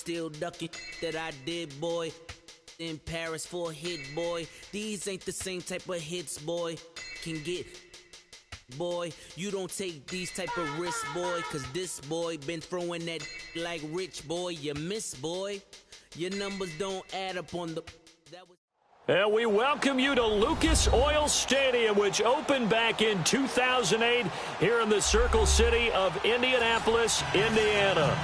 still ducking that I did, boy. In Paris for a hit, boy. These ain't the same type of hits, boy. Can get, boy. You don't take these type of risks, boy. Cause this boy been throwing that like rich, boy. You miss, boy. Your numbers don't add up on the... And we welcome you to Lucas Oil Stadium, which opened back in 2008 here in the Circle City of Indianapolis, Indiana.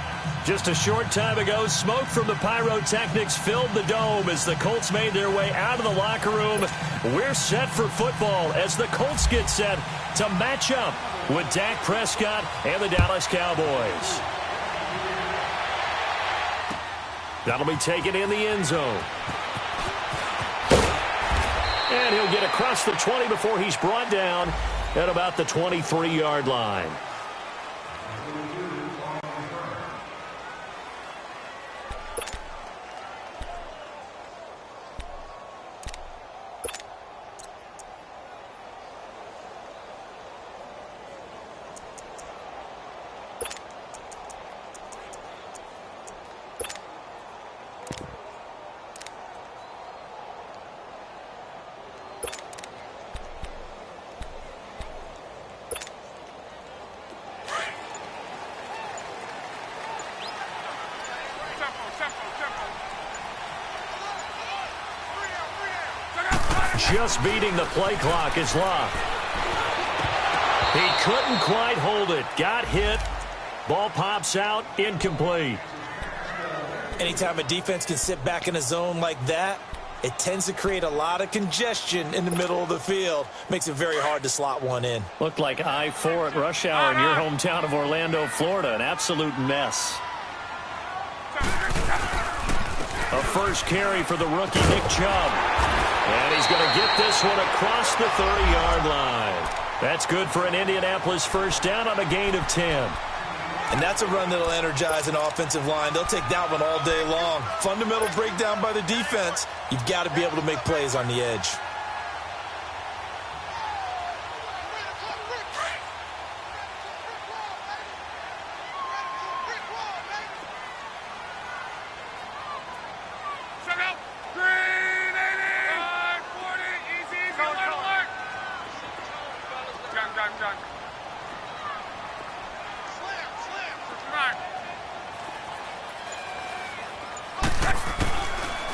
Just a short time ago, smoke from the pyrotechnics filled the dome as the Colts made their way out of the locker room. We're set for football as the Colts get set to match up with Dak Prescott and the Dallas Cowboys. That'll be taken in the end zone. And he'll get across the 20 before he's brought down at about the 23-yard line. Just beating the play clock is Locke. He couldn't quite hold it. Got hit. Ball pops out. Incomplete. Anytime a defense can sit back in a zone like that, it tends to create a lot of congestion in the middle of the field. Makes it very hard to slot one in. Looked like I-4 at rush hour in your hometown of Orlando, Florida. An absolute mess. A first carry for the rookie Nick Chubb. And he's going to get this one across the 30-yard line. That's good for an Indianapolis first down on a gain of 10. And that's a run that'll energize an offensive line. They'll take that one all day long. Fundamental breakdown by the defense. You've got to be able to make plays on the edge.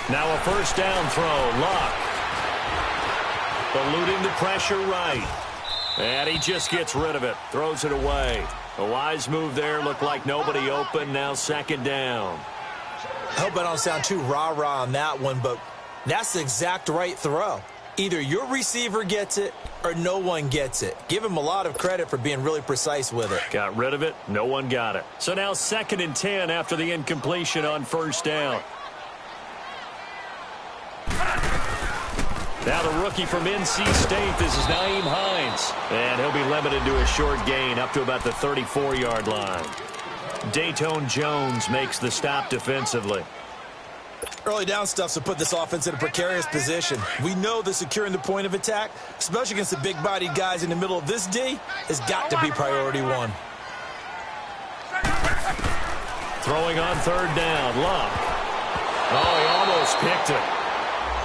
Now a first down throw. Locke. Eluding the pressure right. And he just gets rid of it. Throws it away. A wise move there. Looked like nobody open. Now second down. I hope I don't sound too rah-rah on that one, but that's the exact right throw. Either your receiver gets it or no one gets it. Give him a lot of credit for being really precise with it. Got rid of it. No one got it. So now 2nd and 10 after the incompletion on first down. Now the rookie from NC State, this is Nyheim Hines. And he'll be limited to a short gain up to about the 34-yard line. Dayton Jones makes the stop defensively. Early down stuff to put this offense in a precarious position. We know that securing the point of attack, especially against the big-bodied guys in the middle of this D, has got to be priority one. Throwing on third down, Locke. Oh, he almost picked it.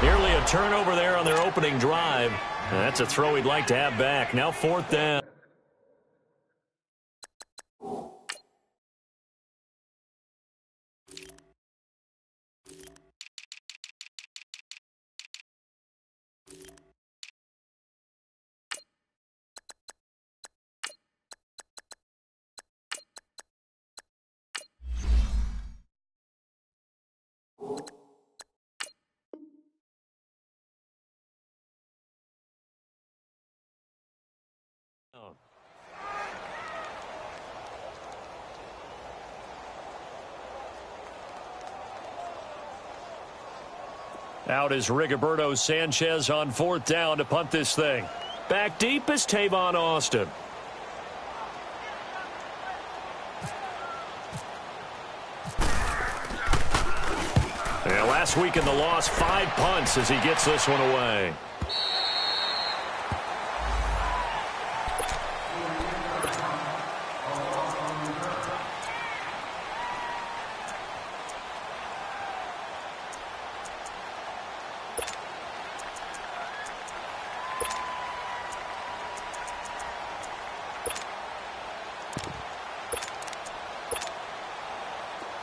Nearly a turnover there on their opening drive. And that's a throw he'd like to have back. Now 4th down. Out is Rigoberto Sanchez on 4th down to punt this thing. Back deep is Tavon Austin. Yeah, last week in the loss, 5 punts as he gets this one away.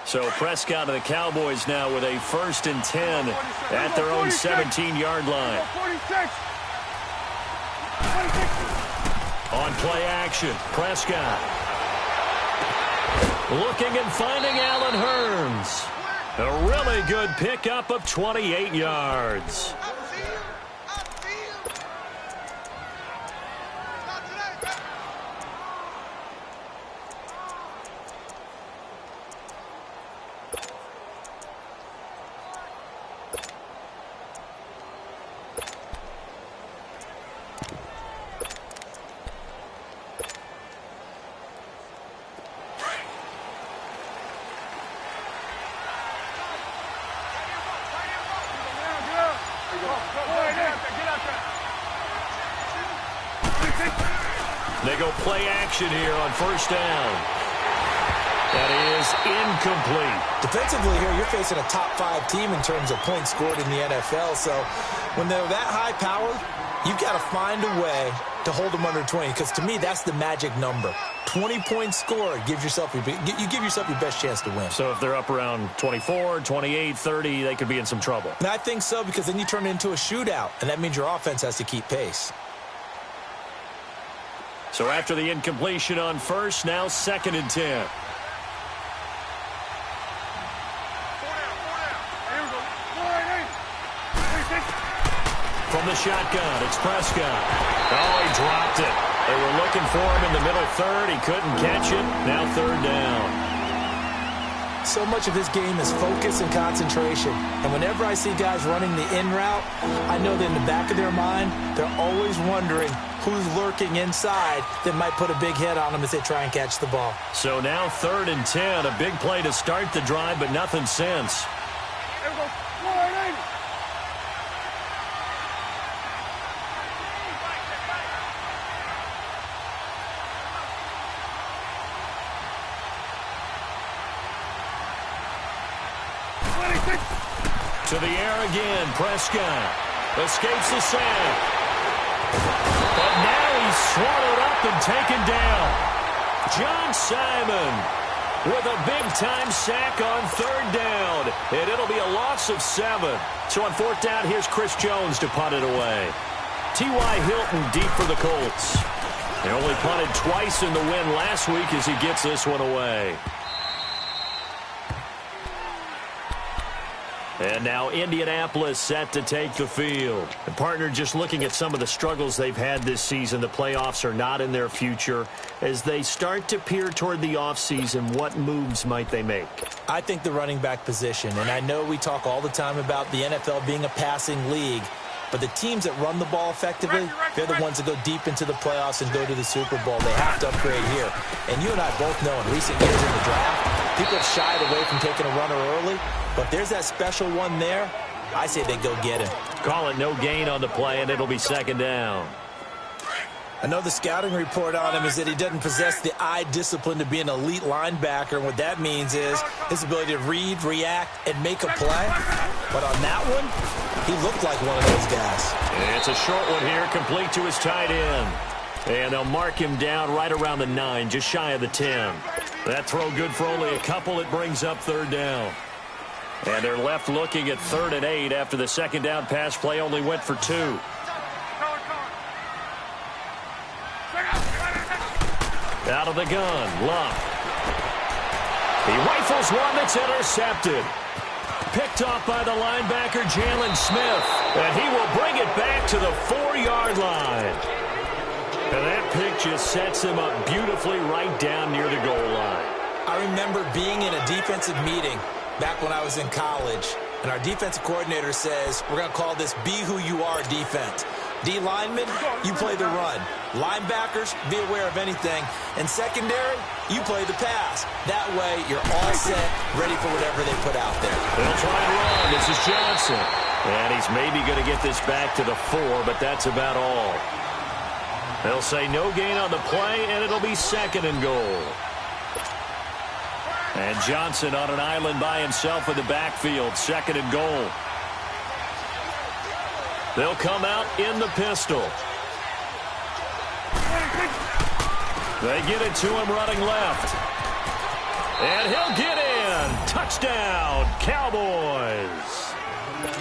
So Prescott and the Cowboys now with a 1st and 10 at their own 17-yard line. On play action, Prescott. Looking and finding Allen Hurns. A really good pickup of 28 yards. They go play action here on 1st down. That is incomplete. Defensively here, you're facing a top 5 team in terms of points scored in the NFL. So when they're that high powered, you've got to find a way to hold them under 20. Because to me, that's the magic number. 20 points scored gives yourself you give yourself your best chance to win. So if they're up around 24, 28, 30, they could be in some trouble. And I think so, because then you turn it into a shootout, and that means your offense has to keep pace. So after the incompletion on 1st, now 2nd and 10. From the shotgun, it's Prescott. Oh, he dropped it. They were looking for him in the middle 3rd. He couldn't catch it. Now 3rd down. So much of this game is focus and concentration. And whenever I see guys running the in route, I know that in the back of their mind, they're always wondering who's lurking inside that might put a big hit on them as they try and catch the ball. So now 3rd and 10, a big play to start the drive, but nothing since. To the air again, Prescott escapes the sack. But now he's swallowed up and taken down. John Simon with a big-time sack on 3rd down. And it'll be a loss of 7. So on 4th down, here's Chris Jones to punt it away. T.Y. Hilton deep for the Colts. They only punted twice in the win last week as he gets this one away. And now Indianapolis set to take the field. And partner, just looking at some of the struggles they've had this season, the playoffs are not in their future. As they start to peer toward the offseason, what moves might they make? I think the running back position, and I know we talk all the time about the NFL being a passing league, but the teams that run the ball effectively, they're the ones that go deep into the playoffs and go to the Super Bowl. They have to upgrade here. And you and I both know in recent years in the draft, people have shied away from taking a runner early. But there's that special one there. I say they go get him. Call it no gain on the play, and it'll be 2nd down. I know the scouting report on him is that he doesn't possess the eye discipline to be an elite linebacker. And what that means is his ability to read, react, and make a play. But on that one, he looked like one of those guys. And it's a short one here, complete to his tight end. And they'll mark him down right around the 9, just shy of the 10. That throw good for only a couple. It brings up 3rd down. And they're left looking at 3rd and 8 after the 2nd down pass play only went for 2. Out of the gun, Luck. He rifles one that's intercepted. Picked off by the linebacker, Jalen Smith. And he will bring it back to the 4-yard line. And that pick just sets him up beautifully right down near the goal line. I remember being in a defensive meeting back when I was in college, and our defensive coordinator says, we're going to call this Be Who You Are defense. D linemen, you play the run. Linebackers, be aware of anything. And secondary, you play the pass. That way, you're all set, ready for whatever they put out there. They'll try and run. This is Johnson. And he's maybe going to get this back to the 4, but that's about all. They'll say no gain on the play, and it'll be 2nd and goal. And Johnson on an island by himself in the backfield. 2nd and goal. They'll come out in the pistol. They get it to him running left. And he'll get in. and touchdown, Cowboys.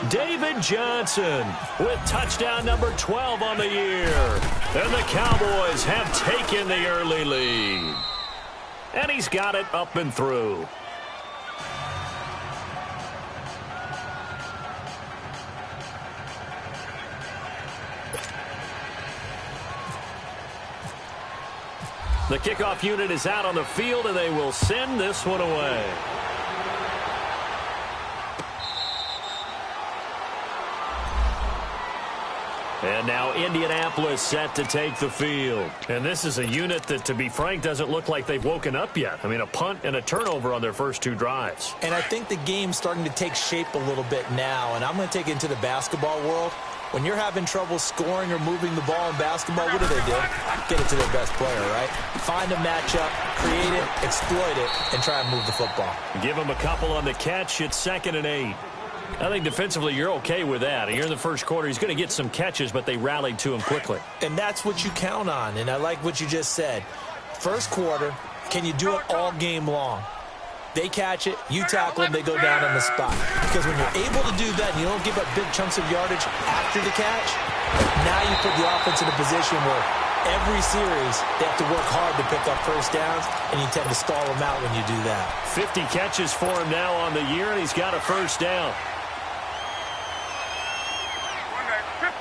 David Johnson with touchdown number 12 on the year. And the Cowboys have taken the early lead. And he's got it up and through. The kickoff unit is out on the field, and they will send this one away. And now Indianapolis set to take the field. And this is a unit that, to be frank, doesn't look like they've woken up yet. I mean, a punt and a turnover on their first two drives. And I think the game's starting to take shape a little bit now. And I'm going to take it into the basketball world. When you're having trouble scoring or moving the ball in basketball, what do? Get it to their best player, right? Find a matchup, create it, exploit it, and try and move the football. Give them a couple on the catch. It's 2nd and 8. I think defensively you're okay with that. Here in the first quarter, he's going to get some catches, but they rallied to him quickly. And that's what you count on, and I like what you just said. First quarter, can you do it all game long? They catch it, you tackle them, they go down on the spot. Because when you're able to do that and you don't give up big chunks of yardage after the catch, now you put the offense in a position where every series they have to work hard to pick up first downs, and you tend to stall them out when you do that. 50 catches for him now on the year, and he's got a first down. 53.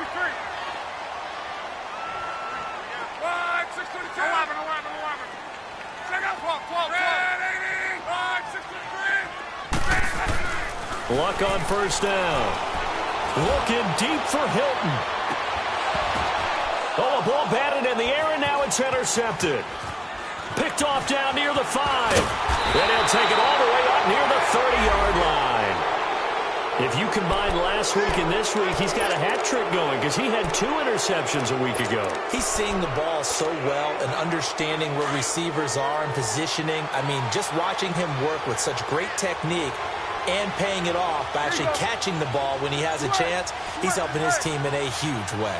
11. Check out 12. Luck on first down. Looking deep for Hilton. Oh, a ball batted in the air, and now it's intercepted. Picked off down near the 5. And he'll take it all the way up near the 30-yard line. If you combine last week and this week, he's got a hat trick going because he had 2 interceptions a week ago. He's seeing the ball so well and understanding where receivers are and positioning. I mean, just watching him work with such great technique and paying it off by actually catching the ball when he has a chance, he's helping his team in a huge way.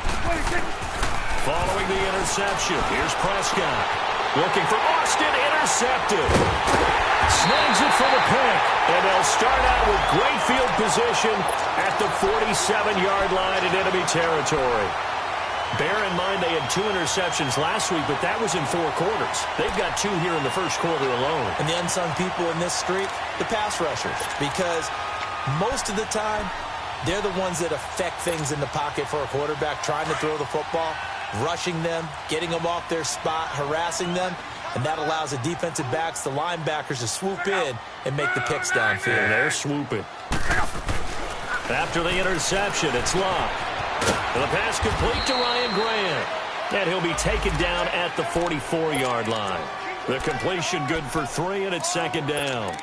Following the interception, here's Prescott. Looking for Austin, intercepted. Snags it for the pick, and they'll start out with great field position at the 47-yard line in enemy territory. Bear in mind they had 2 interceptions last week, but that was in 4 quarters. They've got 2 here in the first quarter alone. And the unsung people in this streak, the pass rushers, because most of the time, they're the ones that affect things in the pocket for a quarterback, trying to throw the football, rushing them, getting them off their spot, harassing them, and that allows the defensive backs, the linebackers, to swoop in and make the picks downfield. And they're swooping. After the interception, it's Locke. And the pass complete to Ryan Grant. And he'll be taken down at the 44-yard line. The completion good for 3, and it's 2nd down.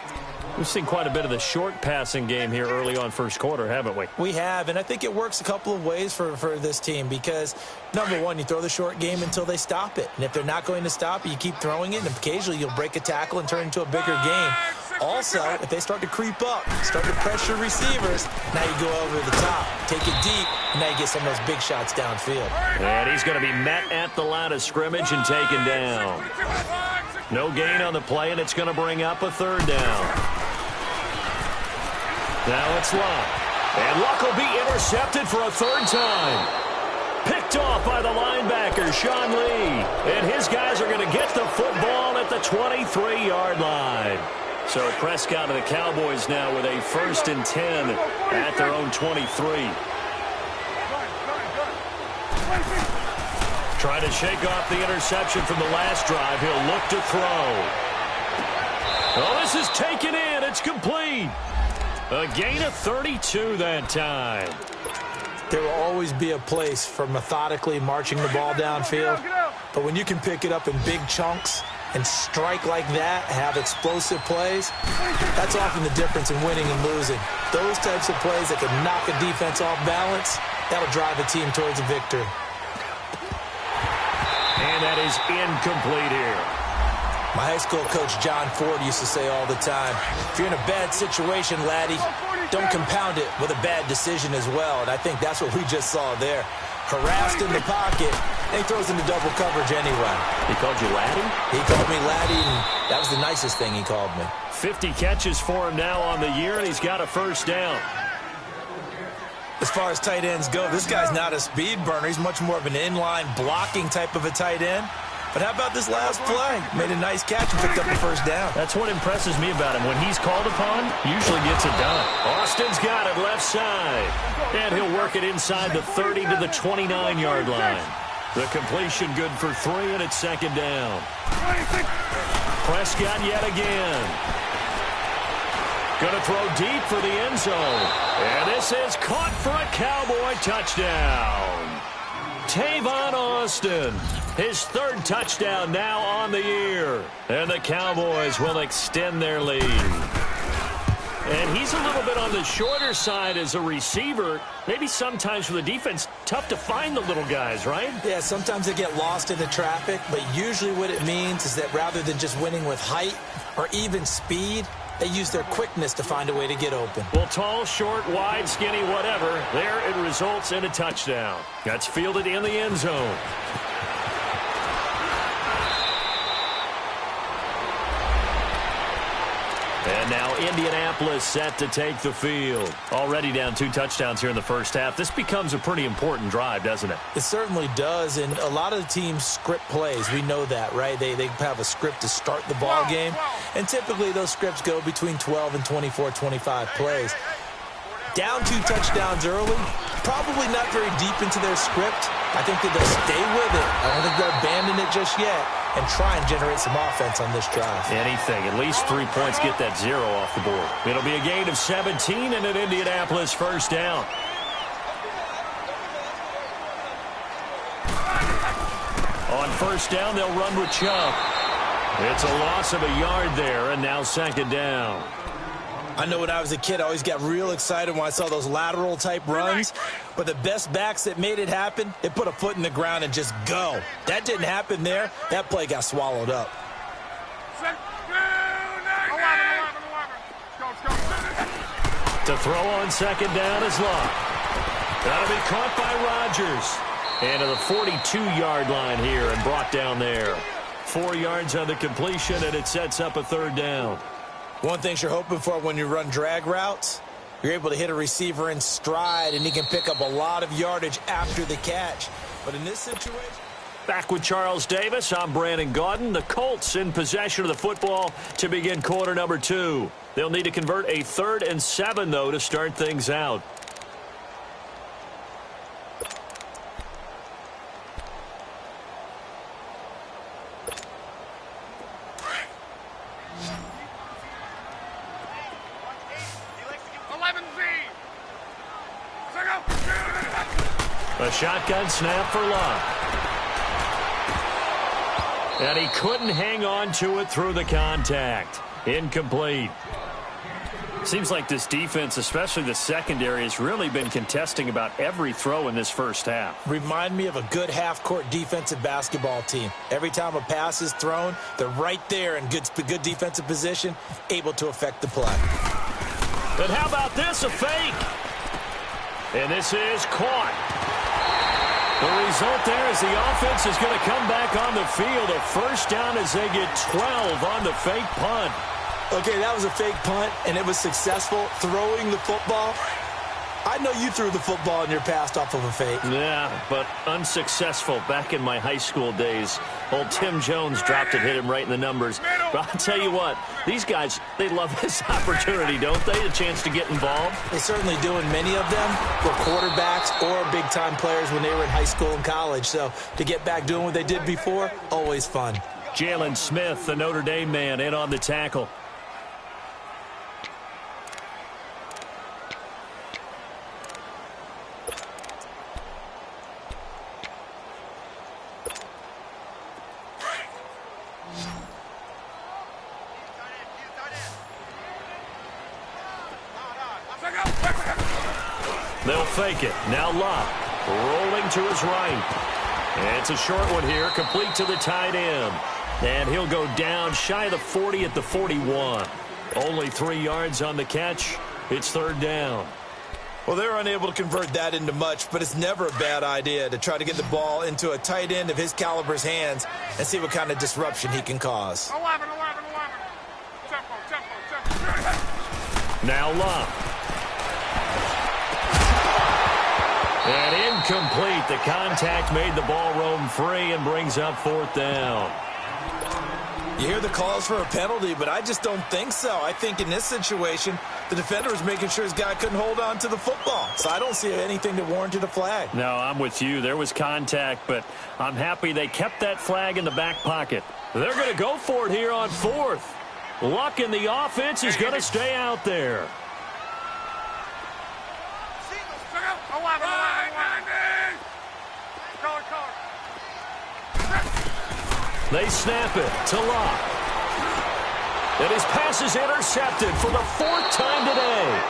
We've seen quite a bit of the short passing game here early on first quarter, haven't we? We have, and I think it works a couple of ways for this team because, number one, you throw the short game until they stop it. And if they're not going to stop it, you keep throwing it, and occasionally you'll break a tackle and turn it into a bigger game. Also, if they start to creep up, start to pressure receivers, now you go over the top, take it deep, and now you get some of those big shots downfield. And he's going to be met at the line of scrimmage and taken down. No gain on the play, and it's going to bring up a 3rd down. Now it's Luck. And Luck will be intercepted for a 3rd time. Picked off by the linebacker, Sean Lee. And his guys are going to get the football at the 23-yard line. So Prescott and the Cowboys now with a 1st and 10 at their own 23. Trying to shake off the interception from the last drive. He'll look to throw. Oh, this is taken in. It's complete. A gain of 32 that time. There will always be a place for methodically marching the ball downfield. But when you can pick it up in big chunks and strike like that, have explosive plays, that's often the difference in winning and losing. Those types of plays that can knock a defense off balance, that'll drive a team towards a victory. And that is incomplete here. My high school coach, John Ford, used to say all the time, if you're in a bad situation, laddie, don't compound it with a bad decision as well. And I think that's what we just saw there. harassed in the pocket, and he throws into double coverage anyway. He called you laddie? He called me laddie, and that was the nicest thing he called me. 50 catches for him now on the year, and he's got a first down. As far as tight ends go, this guy's not a speed burner. He's much more of an inline blocking type of a tight end. But how about this last play? Made a nice catch and picked up the first down. That's what impresses me about him. When he's called upon, usually gets it done. Austin's got it left side. And he'll work it inside the 30 to the 29-yard line. The completion good for 3, and it's second down. Prescott yet again. Going to throw deep for the end zone. And this is caught for a Cowboy touchdown. Tavon Austin, his 3rd touchdown now on the year. And the Cowboys will extend their lead. And he's a little bit on the shorter side as a receiver. Maybe sometimes for the defense, tough to find the little guys, right? Yeah, sometimes they get lost in the traffic, but usually what it means is that rather than just winning with height or even speed, they use their quickness to find a way to get open. Well, tall, short, wide, skinny, whatever, there it results in a touchdown. That's fielded in the end zone. And now Indianapolis set to take the field. Already down 2 touchdowns here in the first half. This becomes a pretty important drive, doesn't it? It certainly does, and a lot of the teams script plays. We know that, right? They have a script to start the ball game, and typically those scripts go between 12 and 24, 25 plays. Down 2 touchdowns early, probably not very deep into their script. I think that they'll stay with it. I don't think they'll abandon it just yet and try and generate some offense on this drive. Anything. At least 3 points, get that 0 off the board. It'll be a gain of 17 and an Indianapolis first down. On first down, they'll run with Chubb. It's a loss of a yard there, and now second down. I know when I was a kid, I always got real excited when I saw those lateral-type runs. But the best backs that made it happen, they put a foot in the ground and just go. That didn't happen there. That play got swallowed up. To throw on second down is Love. That'll be caught by Rodgers. And to the 42-yard line here and brought down there. 4 yards on the completion, and it sets up a third down. One thing you're hoping for when you run drag routes, you're able to hit a receiver in stride, and he can pick up a lot of yardage after the catch. But in this situation... Back with Charles Davis, I'm Brandon Gaudin. The Colts in possession of the football to begin quarter number 2. They'll need to convert a 3rd and 7, though, to start things out. A shotgun snap for Love. And he couldn't hang on to it through the contact. Incomplete. Seems like this defense, especially the secondary, has really been contesting about every throw in this first half. Remind me of a good half-court defensive basketball team. Every time a pass is thrown, they're right there in good defensive position, able to affect the play. But how about this, a fake? And this is caught. The result there is the offense is going to come back on the field. A first down as they get 12 on the fake punt. Okay, that was a fake punt, and it was successful throwing the football. I know you threw the ball in your pass off of a fake. Yeah, but unsuccessful back in my high school days. Old Tim Jones dropped it, hit him right in the numbers. But I'll tell you what, these guys, they love this opportunity, don't they? The chance to get involved. They certainly do, and many of them were quarterbacks or big-time players when they were in high school and college. So to get back doing what they did before, always fun. Jalen Smith, the Notre Dame man, in on the tackle. They'll fake it. Now Love rolling to his right. And it's a short one here, complete to the tight end. And he'll go down shy of the 40 at the 41. Only 3 yards on the catch. It's third down. Well, they're unable to convert that into much, but it's never a bad idea to try to get the ball into a tight end of his caliber's hands and see what kind of disruption he can cause. 11. Tempo. Now Love. And incomplete. The contact made the ball roam free and brings up 4th down. You hear the calls for a penalty, but I just don't think so. I think in this situation, the defender was making sure his guy couldn't hold on to the football. So I don't see anything that warranted a flag. No, I'm with you. There was contact, but I'm happy they kept that flag in the back pocket. They're going to go for it here on 4th. Luck in the offense is going to stay out there. 11. They snap it to Locke. And his pass is intercepted for the 4th time today.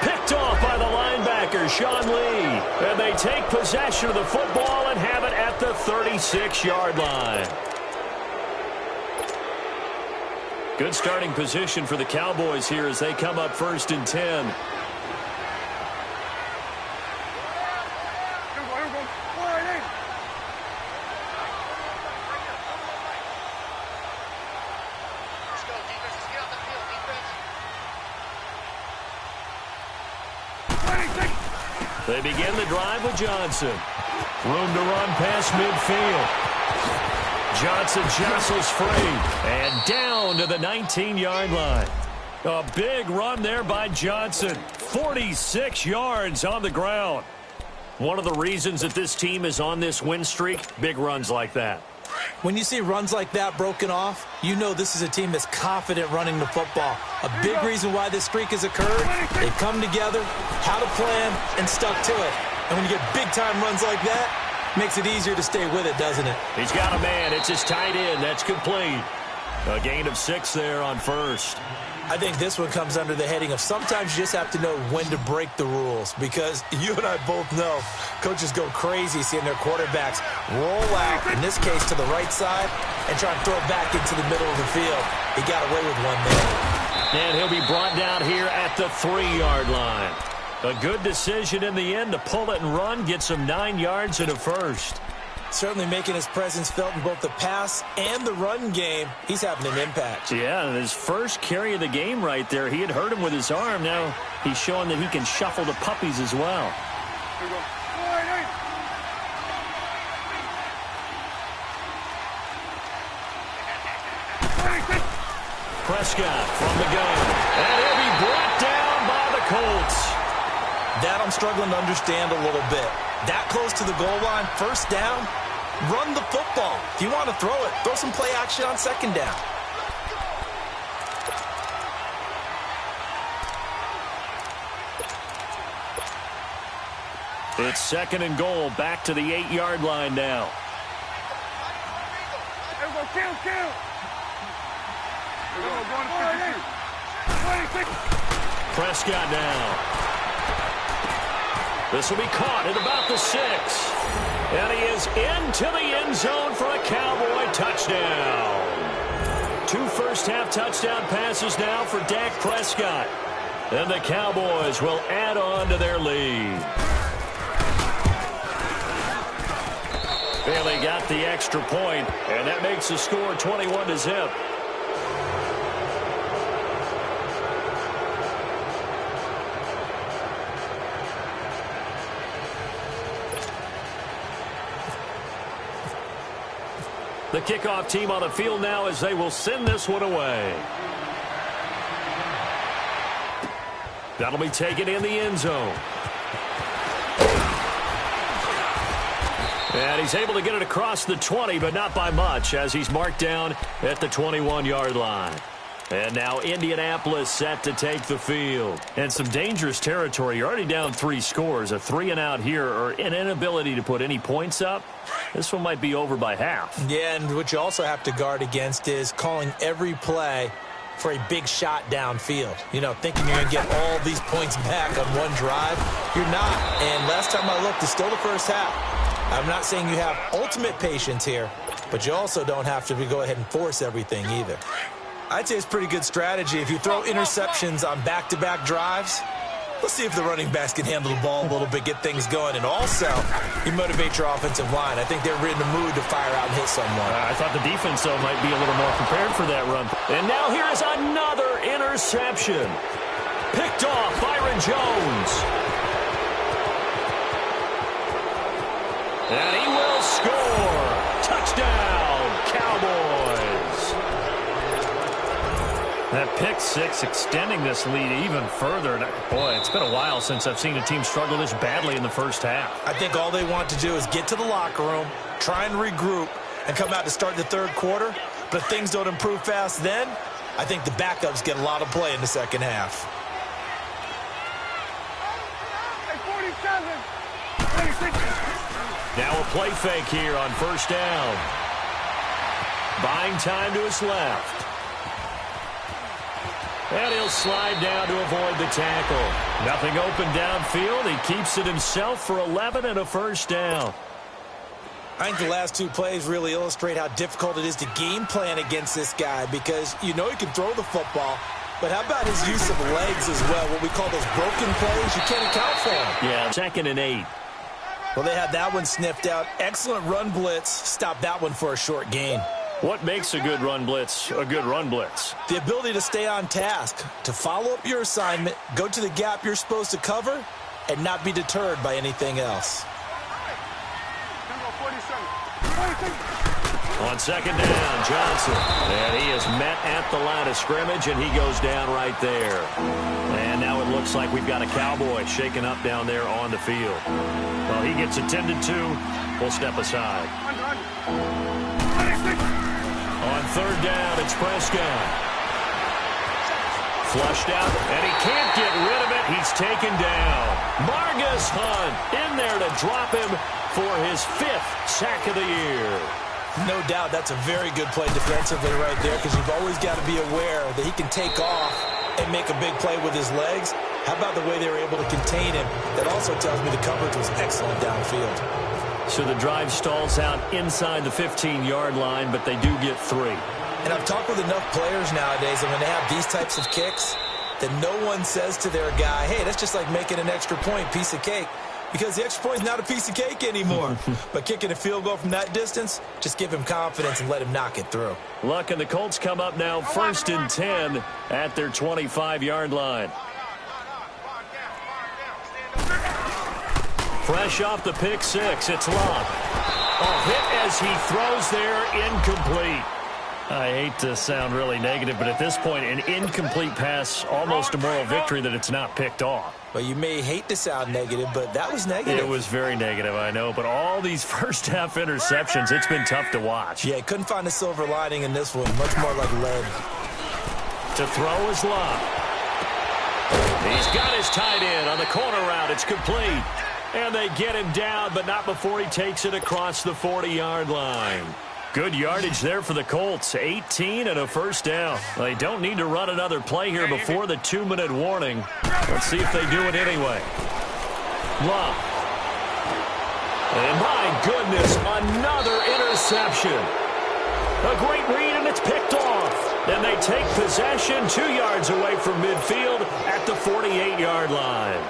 Picked off by the linebacker, Sean Lee. And they take possession of the football and have it at the 36-yard line. Good starting position for the Cowboys here as they come up 1st and 10. They begin the drive with Johnson. Room to run past midfield. Johnson jostles free and down to the 19-yard line. A big run there by Johnson. 46 yards on the ground. One of the reasons that this team is on this win streak, big runs like that. When you see runs like that broken off, you know this is a team that's confident running the football. A big reason why this streak has occurred, they've come together, had a plan, and stuck to it. And when you get big-time runs like that, makes it easier to stay with it, doesn't it? He's got a man. It's his tight end. That's complete. A gain of 6 there on 1st. I think this one comes under the heading of sometimes you just have to know when to break the rules, because you and I both know coaches go crazy seeing their quarterbacks roll out, in this case to the right side, and try and throw it back into the middle of the field. He got away with one there. And he'll be brought down here at the 3-yard line. A good decision in the end to pull it and run, get some 9 yards and a first. Certainly making his presence felt in both the pass and the run game. He's having an impact. Yeah, and his first carry of the game right there, he had hurt him with his arm. Now he's showing that he can shuffle the puppies as well. Prescott from the gun. And he'll be brought down by the Colts. That I'm struggling to understand a little bit. That close to the goal line, 1st down, run the football. If you want to throw it, throw some play action on 2nd down. It's 2nd and goal, back to the 8-yard line now. Kill. Prescott now. This will be caught at about the 6. And he is into the end zone for a Cowboy touchdown. 2 first-half touchdown passes now for Dak Prescott. And the Cowboys will add on to their lead. Bailey got the extra point, and that makes the score 21-0. The kickoff team on the field now as they will send this one away. That'll be taken in the end zone. And he's able to get it across the 20, but not by much, as he's marked down at the 21-yard line. And now Indianapolis set to take the field. And some dangerous territory. You're already down 3 scores. A 3-and-out here, or an inability to put any points up. This one might be over by half. Yeah, and what you also have to guard against is calling every play for a big shot downfield. You know, thinking you're going to get all these points back on one drive. You're not. And last time I looked, it's still the first half. I'm not saying you have ultimate patience here, but you also don't have to go ahead and force everything either. I'd say it's pretty good strategy. If you throw interceptions on back-to-back drives, Let's see if the running backs can handle the ball a little bit, get things going, and also you motivate your offensive line. I think they're in the mood to fire out and hit someone. I thought the defense, though, might be a little more prepared for that run. And now here is another interception. Picked off Byron Jones. And he will score. Touchdown, Cowboys. That pick six extending this lead even further. Boy, it's been a while since I've seen a team struggle this badly in the first half. I think all they want to do is get to the locker room, try and regroup, and come out to start the third quarter. But if things don't improve fast then, I think the backups get a lot of play in the second half. Now a play fake here on first down. Buying time to his left. And he'll slide down to avoid the tackle. Nothing open downfield. He keeps it himself for 11 and a first down. I think the last two plays really illustrate how difficult it is to game plan against this guy because you know he can throw the football, but how about his use of legs as well? What we call those broken plays, you can't account for them. Yeah, 2nd and 8. Well, they had that one sniffed out. Excellent run blitz. Stop that one for a short gain. What makes a good run blitz a good run blitz? The ability to stay on task, to follow up your assignment, go to the gap you're supposed to cover, and not be deterred by anything else. On 2nd down, Johnson. And he is met at the line of scrimmage, and he goes down right there. And now it looks like we've got a Cowboy shaken up down there on the field. Well, he gets attended to. We'll step aside. On 3rd down, it's Prescott. Flushed out, and he can't get rid of it. He's taken down. Margus Hunt in there to drop him for his 5th sack of the year. No doubt that's a very good play defensively right there because you've always got to be aware that he can take off and make a big play with his legs. How about the way they were able to contain him? That also tells me the coverage was excellent downfield. So the drive stalls out inside the 15-yard line, but they do get 3. And I've talked with enough players nowadays, and when they have these types of kicks, that no one says to their guy, hey, that's just like making an extra point, piece of cake. Because the extra point is not a piece of cake anymore. But kicking a field goal from that distance, just give him confidence and let him knock it through. Luck and the Colts come up now 1st and 10 at their 25-yard line. Fresh off the pick six, it's Luck. A hit as he throws there, incomplete. I hate to sound really negative, but at this point, an incomplete pass, almost a moral victory that it's not picked off. Well, you may hate to sound negative, but that was negative. It was very negative, I know, but all these first-half interceptions, it's been tough to watch. Yeah, couldn't find a silver lining in this one. Much more like lead. To throw is Luck. He's got his tight end on the corner route. It's complete. And they get him down, but not before he takes it across the 40-yard line. Good yardage there for the Colts. 18 and a first down. They don't need to run another play here before the 2-minute warning. Let's see if they do it anyway. Luck. And my goodness, another interception. A great read, and it's picked off. And they take possession 2 yards away from midfield at the 48-yard line.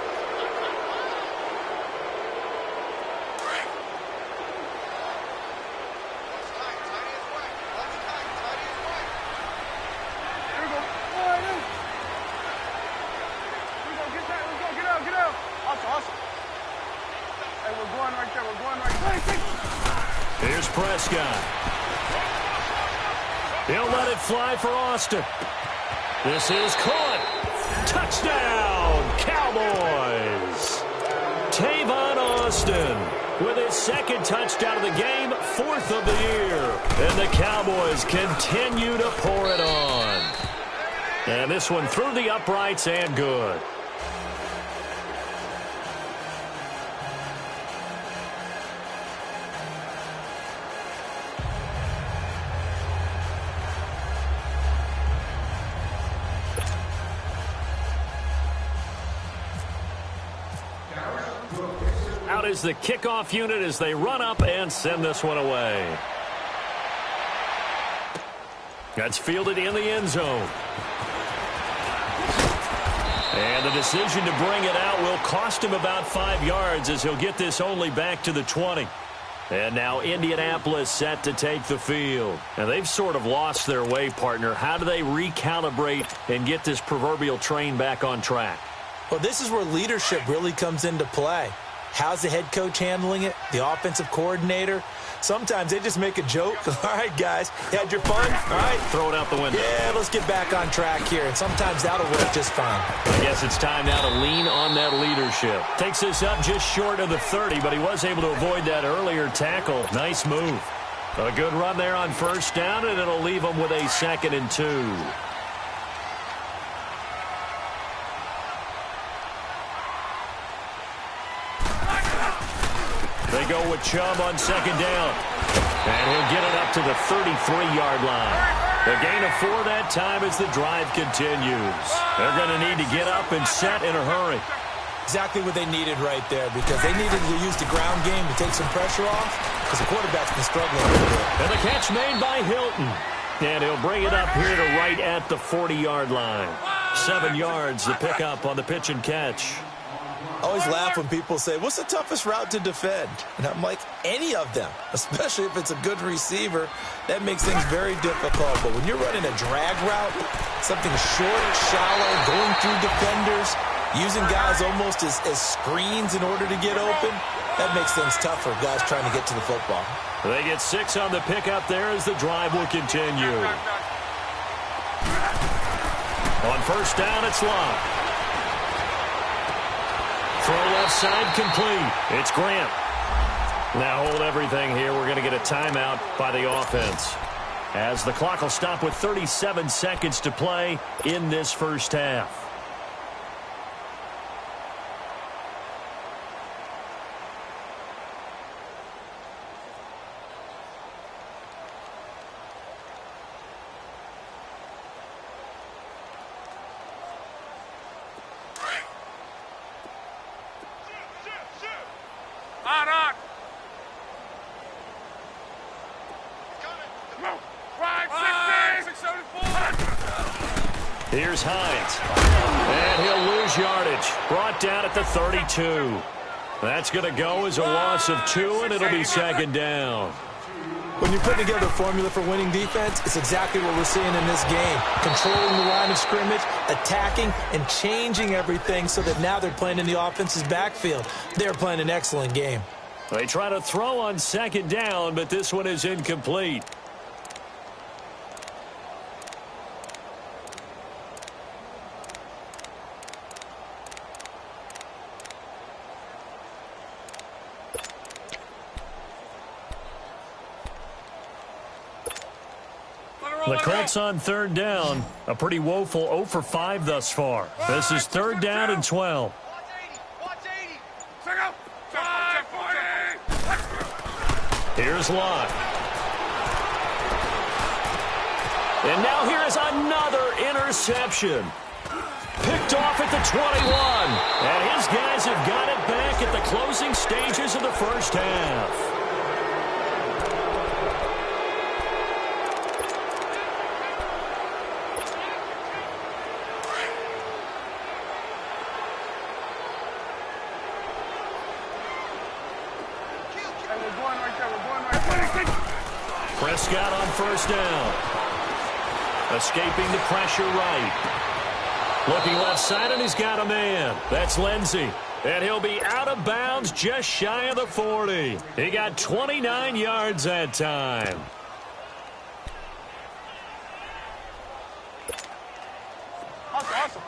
Here's Prescott. He'll let it fly for Austin. This is caught. Touchdown, Cowboys. Tavon Austin with his 2nd touchdown of the game, 4th of the year. And the Cowboys continue to pour it on. And this one through the uprights and good. Out is the kickoff unit as they run up and send this one away. That's fielded in the end zone. And the decision to bring it out will cost him about 5 yards as he'll get this only back to the 20. And now Indianapolis set to take the field. And they've sort of lost their way, partner. How do they recalibrate and get this proverbial train back on track? Well, this is where leadership really comes into play. How's the head coach handling it? The offensive coordinator? Sometimes they just make a joke. All right, guys, you had your fun? All right. Throw it out the window. Yeah, let's get back on track here. And sometimes that'll work just fine. I guess it's time now to lean on that leadership. Takes this up just short of the 30, but he was able to avoid that earlier tackle. Nice move. A good run there on first down, and it'll leave him with a 2nd and 2. They go with Chubb on 2nd down. And he'll get it up to the 33-yard line. The gain of 4 that time as the drive continues. They're going to need to get up and set in a hurry. Exactly what they needed right there, because they needed to use the ground game to take some pressure off, because the quarterback's been struggling a little bit. And the catch made by Hilton. And he'll bring it up here to right at the 40-yard line. 7 yards to pick up on the pitch and catch. I always laugh when people say, what's the toughest route to defend? And I'm like, any of them, especially if it's a good receiver. That makes things very difficult. But when you're running a drag route, something short, shallow, going through defenders, using guys almost as screens in order to get open, that makes things tough for guys trying to get to the football. They get 6 on the pickup there as the drive will continue. On first down, it's Locke. Throw left side complete. It's Grant. Now hold everything here. We're going to get a timeout by the offense, as the clock will stop with 37 seconds to play in this first half. On. Here's Hines. And he'll lose yardage. Brought down at the 32. That's going to go as a loss of 2, and it'll be 2nd down. When you put together a formula for winning defense, it's exactly what we're seeing in this game. Controlling the line of scrimmage, attacking, and changing everything so that now they're playing in the offense's backfield. They're playing an excellent game. They try to throw on 2nd down, but this one is incomplete. The Colts on 3rd down. A pretty woeful 0 for 5 thus far. This is 3rd down and 12. Here's Locke. And now here is another interception. Picked off at the 21. And his guys have got it back at the closing stages of the first half. Prescott on first down. Escaping the pressure right. Looking left side, and he's got a man. That's Lindsey. And he'll be out of bounds just shy of the 40. He got 29 yards that time. Awesome.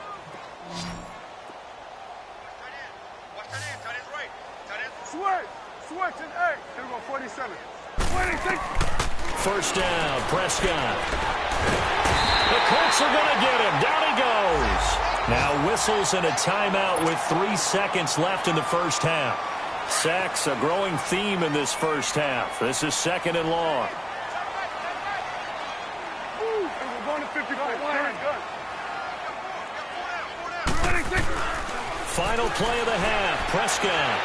Switch and 8. Here we go, 47. 26. First down, Prescott. The Colts are going to get him. Down he goes. Now whistles and a timeout with 3 seconds left in the first half. Sacks, a growing theme in this first half. This is 2nd and long. We're going to 55. Final play of the half, Prescott.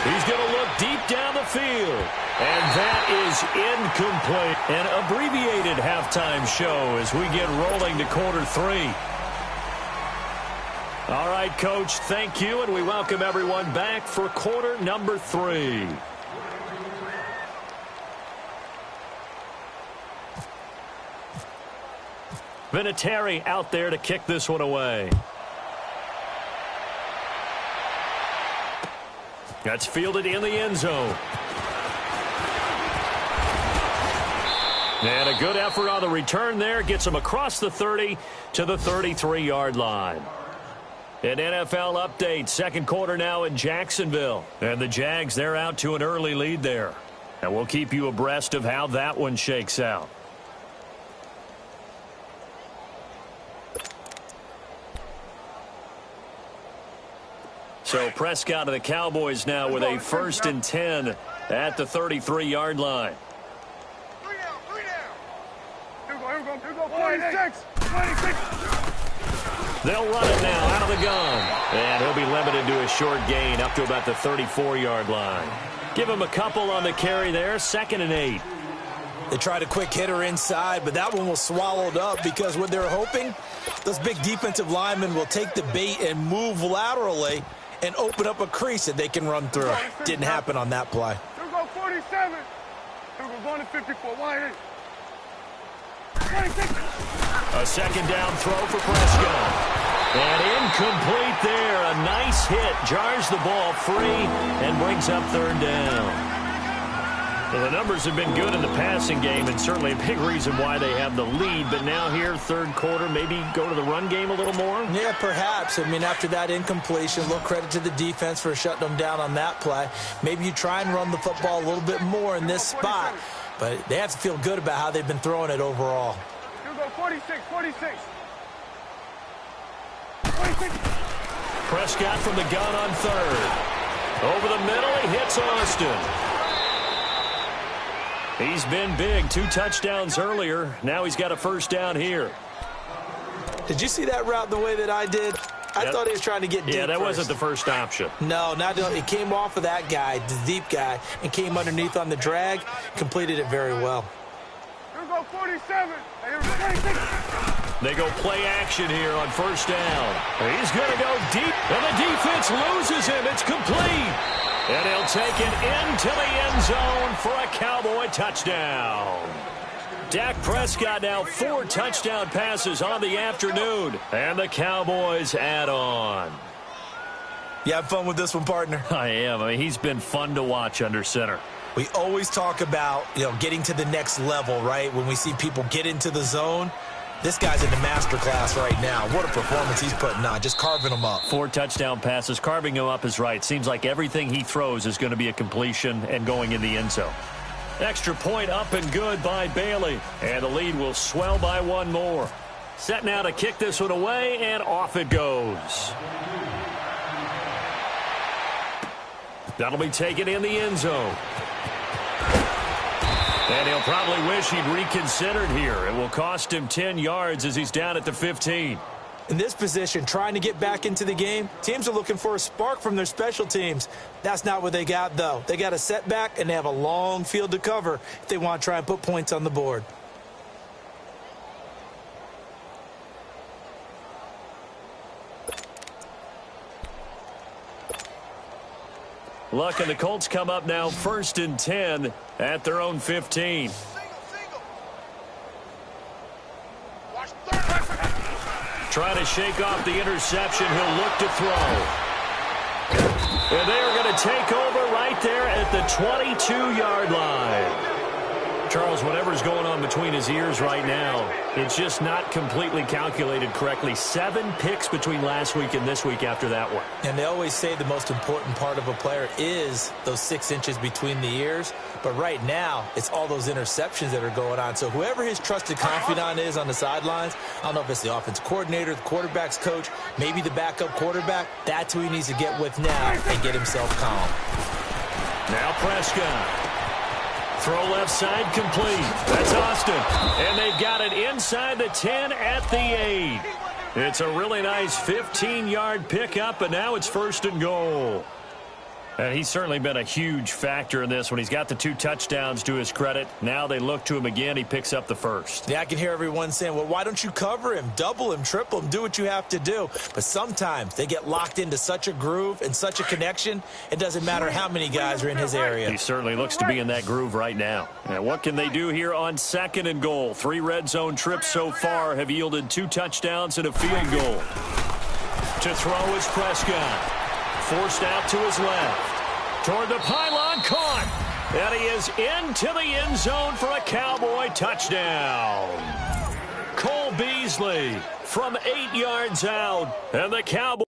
He's going to look deep down the field. And that is incomplete. An abbreviated halftime show as we get rolling to quarter 3. All right, Coach, thank you, and we welcome everyone back for quarter number 3. Vinatieri out there to kick this one away. That's fielded in the end zone. And a good effort on the return there. Gets him across the 30 to the 33-yard line. An NFL update. Second quarter now in Jacksonville. And the Jags, they're out to an early lead there. And we'll keep you abreast of how that one shakes out. So Prescott of the Cowboys now with a 1st and 10 at the 33-yard line. 26. 26. They'll run it now out of the gun. And he'll be limited to a short gain up to about the 34-yard line. Give him a couple on the carry there. 2nd and 8. They tried a quick hitter inside, but that one was swallowed up because what they're hoping, those big defensive linemen will take the bait and move laterally and open up a crease that they can run through. Didn't happen on that play. Here go 47. Here go going to 54. Wide 8. A 2nd down throw for Prescott. And incomplete there. A nice hit. Jars the ball free and brings up 3rd down. Well, the numbers have been good in the passing game and certainly a big reason why they have the lead. But now here, 3rd quarter, maybe go to the run game a little more? Yeah, perhaps. I mean, after that incompletion, a little credit to the defense for shutting them down on that play. Maybe you try and run the football a little bit more in this spot. But they have to feel good about how they've been throwing it overall. Here go 46, 46. 46. Prescott from the gun on 3rd. Over the middle, he hits Austin. He's been big. 2 touchdowns earlier. Now he's got a 1st down here. Did you see that route the way that I did? I thought he was trying to get deep. Yeah, that wasn't the first option. No, it came off of that guy, the deep guy, and came underneath on the drag. Completed it very well. Here go 47. Here go 26. They go play action here on 1st down. He's going to go deep, and the defense loses him. It's complete. And he'll take it into the end zone for a Cowboy touchdown. Dak Prescott now 4 touchdown passes on the afternoon. And the Cowboys add on. You have fun with this one, partner? I am. I mean, he's been fun to watch under center. We always talk about, getting to the next level, right? When we see people get into the zone. This guy's in the masterclass right now. What a performance he's putting on, just carving them up. 4 touchdown passes. Carving him up is right. Seems like everything he throws is going to be a completion and going in the end zone. Extra point up and good by Bailey. And the lead will swell by 1 more. Set now to kick this one away, and off it goes. That'll be taken in the end zone. And he'll probably wish he'd reconsidered here. It will cost him 10 yards as he's down at the 15. In this position, trying to get back into the game, teams are looking for a spark from their special teams. That's not what they got, though. They got a setback, and they have a long field to cover if they want to try and put points on the board. Luck and the Colts come up now 1st and 10 at their own 15. Trying to shake off the interception. He'll look to throw. And they are going to take over right there at the 22-yard line. Charles, whatever's going on between his ears right now, it's just not completely calculated correctly. 7 picks between last week and this week after that one. And they always say the most important part of a player is those 6 inches between the ears. But right now, it's all those interceptions that are going on. So whoever his trusted confidant is on the sidelines, I don't know if it's the offensive coordinator, the quarterback's coach, maybe the backup quarterback, that's who he needs to get with now and get himself calm. Now Prescott. Throw left side complete. That's Austin. And they've got it inside the 10 at the 8. It's a really nice 15-yard pickup, and now it's 1st and goal. And he's certainly been a huge factor in this when he's got the 2 touchdowns to his credit. Now they look to him again. He picks up the first. Yeah, I can hear everyone saying, well, why don't you cover him, double him, triple him, do what you have to do. But sometimes they get locked into such a groove and such a connection, it doesn't matter how many guys are in his area. He certainly looks to be in that groove right now. And what can they do here on 2nd and goal? 3 red zone trips so far have yielded 2 touchdowns and a field goal. To throw is Prescott. Forced out to his left. Toward the pylon, caught. And he is into the end zone for a Cowboy touchdown. Cole Beasley from 8 yards out. And the Cowboys